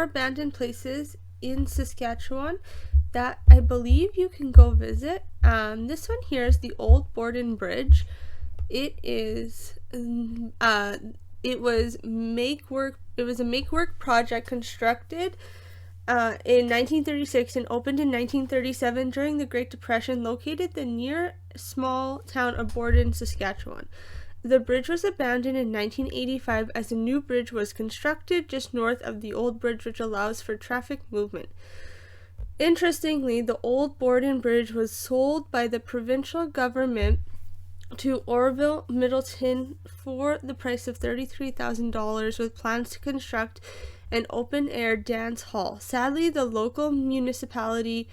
abandoned places in Saskatchewan that I believe you can go visit. This one here is the Old Borden Bridge. It is it was a make work project constructed in 1936 and opened in 1937 during the Great Depression, located the near small town of Borden, Saskatchewan. The bridge was abandoned in 1985 as a new bridge was constructed just north of the old bridge, which allows for traffic movement. Interestingly, the Old Borden Bridge was sold by the provincial government to Orville Middleton for the price of $33,000, with plans to construct an open-air dance hall. Sadly, the local municipality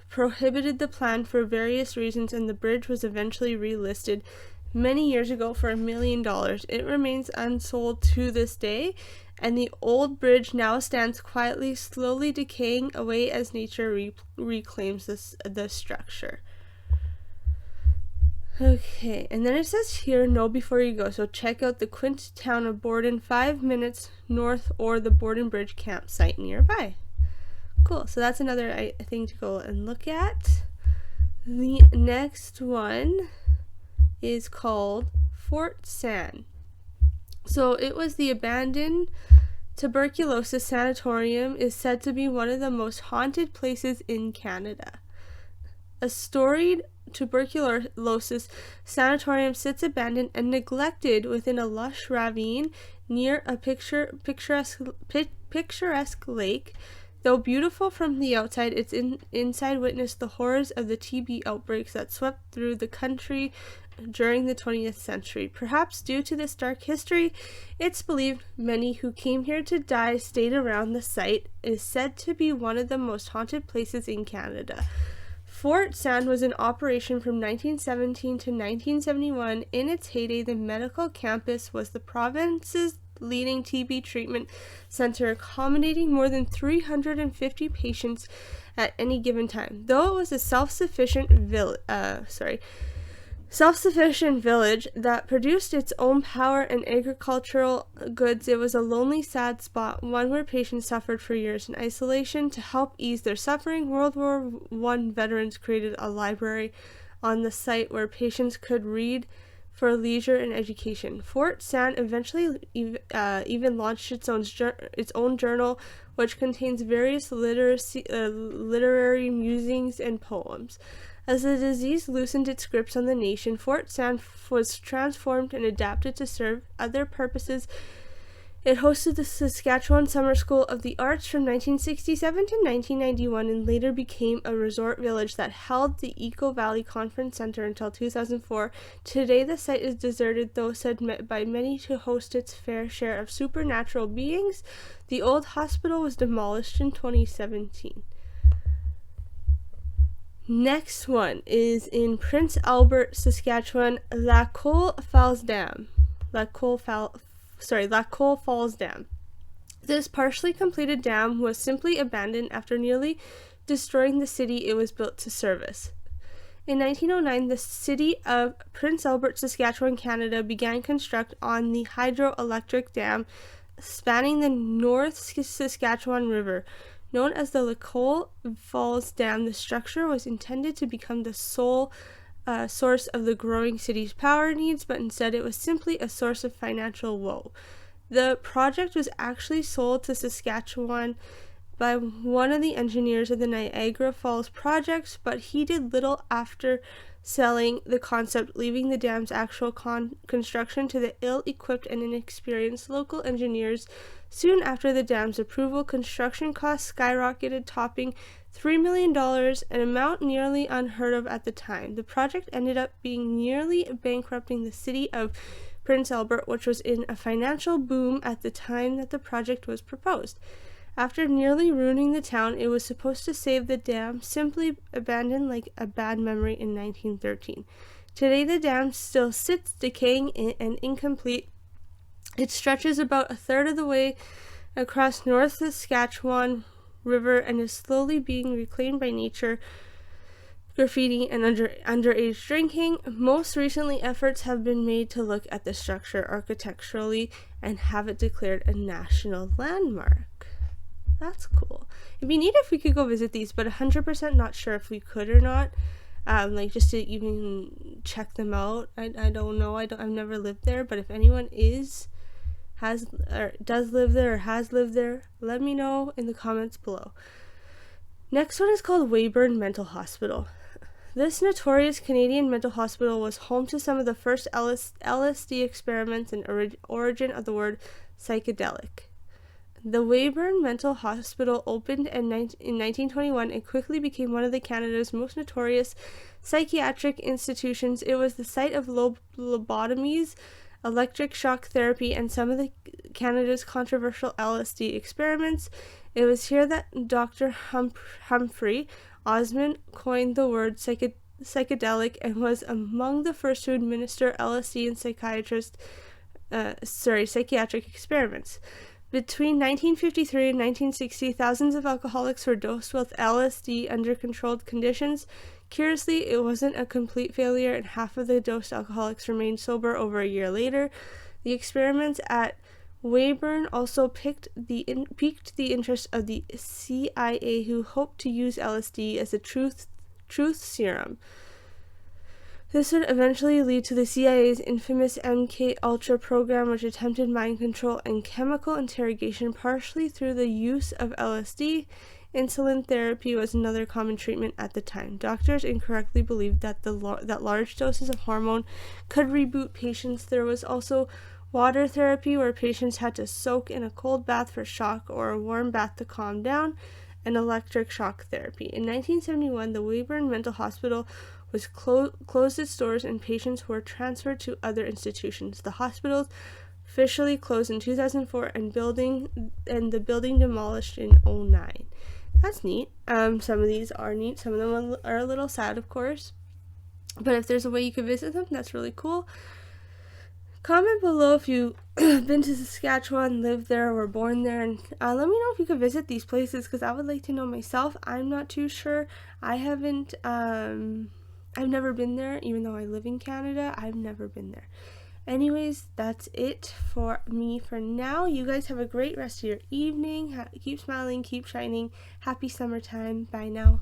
prohibited the plan for various reasons, and the bridge was eventually relisted many years ago for $1 million. It remains unsold to this day, and the old bridge now stands quietly, slowly decaying away as nature reclaims the structure. Okay, and then it says here, know before you go. So check out the quaint town of Borden, 5 minutes north, or the Borden Bridge campsite nearby. Cool, so that's another thing to go and look at. The next one is called Fort San. So it was the abandoned tuberculosis sanatorium, is said to be one of the most haunted places in Canada. A storied tuberculosis sanatorium sits abandoned and neglected within a lush ravine near a picturesque lake. Though beautiful from the outside, its inside witnessed the horrors of the TB outbreaks that swept through the country during the 20th century. Perhaps due to this dark history, it's believed many who came here to die stayed around the site. It is said to be one of the most haunted places in Canada. Fort San was in operation from 1917 to 1971. In its heyday, the medical campus was the province's leading TB treatment center, accommodating more than 350 patients at any given time. Though it was a self-sufficient village that produced its own power and agricultural goods, it was a lonely, sad spot, one where patients suffered for years in isolation. To help ease their suffering, World War I veterans created a library on the site where patients could read for leisure and education. Fort San eventually even launched its own journal, which contains various literary musings and poems. As the disease loosened its grips on the nation, Fort San was transformed and adapted to serve other purposes. It hosted the Saskatchewan Summer School of the Arts from 1967 to 1991 and later became a resort village that held the Eco Valley Conference Center until 2004. Today, the site is deserted, though said by many to host its fair share of supernatural beings. The old hospital was demolished in 2017. Next one is in Prince Albert, Saskatchewan, Lac Falls Dam. This partially completed dam was simply abandoned after nearly destroying the city it was built to service. In 1909, the city of Prince Albert, Saskatchewan, Canada began construction on the hydroelectric dam spanning the North Saskatchewan River. Known as the Lac Falls Dam, the structure was intended to become the sole source of the growing city's power needs, but instead it was simply a source of financial woe. The project was actually sold to Saskatchewan by one of the engineers of the Niagara Falls project, but he did little after selling the concept, leaving the dam's actual construction to the ill-equipped and inexperienced local engineers. Soon after the dam's approval, construction costs skyrocketed, topping $3 million, an amount nearly unheard of at the time. The project ended up being nearly bankrupting the city of Prince Albert, which was in a financial boom at the time that the project was proposed. After nearly ruining the town it was supposed to save, the dam simply abandoned like a bad memory in 1913. Today the dam still sits decaying and incomplete. It stretches about a third of the way across North Saskatchewan River and is slowly being reclaimed by nature. graffiti, and underage drinking. Most recently, efforts have been made to look at the structure architecturally and have it declared a national landmark. That's cool. It'd be neat if we could go visit these, but 100% not sure if we could or not. Just to even check them out. I don't know. I've never lived there, but if anyone does live there or has lived there, let me know in the comments below. Next one is called Weyburn Mental Hospital. This notorious Canadian mental hospital was home to some of the first LSD experiments and origin of the word psychedelic. The Weyburn Mental Hospital opened in 1921 and quickly became one of Canada's most notorious psychiatric institutions. It was the site of lobotomies, electric shock therapy, and some of Canada's controversial LSD experiments. It was here that Dr. Humphrey Osmond coined the word psychedelic and was among the first to administer LSD in psychiatric experiments. Between 1953 and 1960, thousands of alcoholics were dosed with LSD under controlled conditions. Curiously, it wasn't a complete failure, and half of the dosed alcoholics remained sober over a year later. The experiments at Weyburn also piqued the interest of the CIA, who hoped to use LSD as a truth serum. This would eventually lead to the CIA's infamous MK Ultra program, which attempted mind control and chemical interrogation partially through the use of LSD. Insulin therapy was another common treatment at the time. Doctors incorrectly believed that that large doses of hormone could reboot patients. There was also water therapy, where patients had to soak in a cold bath for shock or a warm bath to calm down, and electric shock therapy. In 1971, the Weyburn Mental Hospital was closed its doors and patients were transferred to other institutions. The hospital officially closed in 2004 and the building demolished in 2009. That's neat. Some of these are neat. Some of them are a little sad, of course. But if there's a way you could visit them, that's really cool. Comment below if you've been to Saskatchewan, lived there, or were born there, and let me know if you could visit these places, because I would like to know myself. I'm not too sure. I've never been there, even though I live in Canada. I've never been there. Anyways, that's it for me for now. You guys have a great rest of your evening. Keep smiling, keep shining. Happy summertime. Bye now.